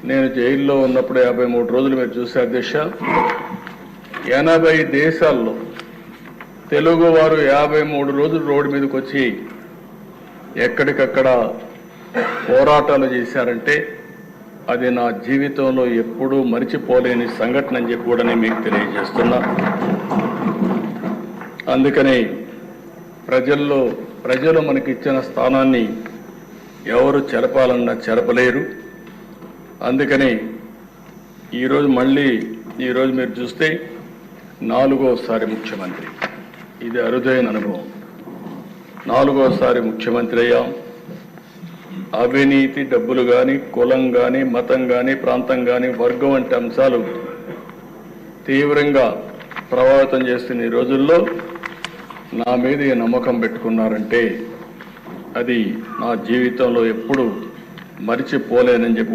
నేను జైల్లో ఉన్నప్పుడు 53 రోజులు మీరు చూసే అధ్యక్ష 80 దేశాల్లో తెలుగు వారు 53 రోజులు రోడ్డు మీదకి వచ్చి ఎక్కడికక్కడ పోరాటాలు చేశారంటే అది నా జీవితంలో ఎప్పుడూ మరిచిపోలేని సంఘటన అని చెప్పి కూడా నేను మీకు తెలియజేస్తున్నా. అందుకని ప్రజలు మనకి ఇచ్చిన స్థానాన్ని ఎవరు చెరపాలన్నా చెరపలేరు. అందుకని ఈరోజు మీరు చూస్తే 4వసారి ముఖ్యమంత్రి, ఇది అరుదైన అనుభవం. 4వసారి ముఖ్యమంత్రి అయ్యాం. అవినీతి, డబ్బులు కానీ, కులం కానీ, మతం కానీ, ప్రాంతం కానీ, వర్గం వంటి అంశాలు తీవ్రంగా ప్రభావితం చేస్తున్న ఈ రోజుల్లో నా మీద ఈ నమ్మకం పెట్టుకున్నారంటే అది నా జీవితంలో ఎప్పుడు మరిచిపోలేనని చెప్పి కూడా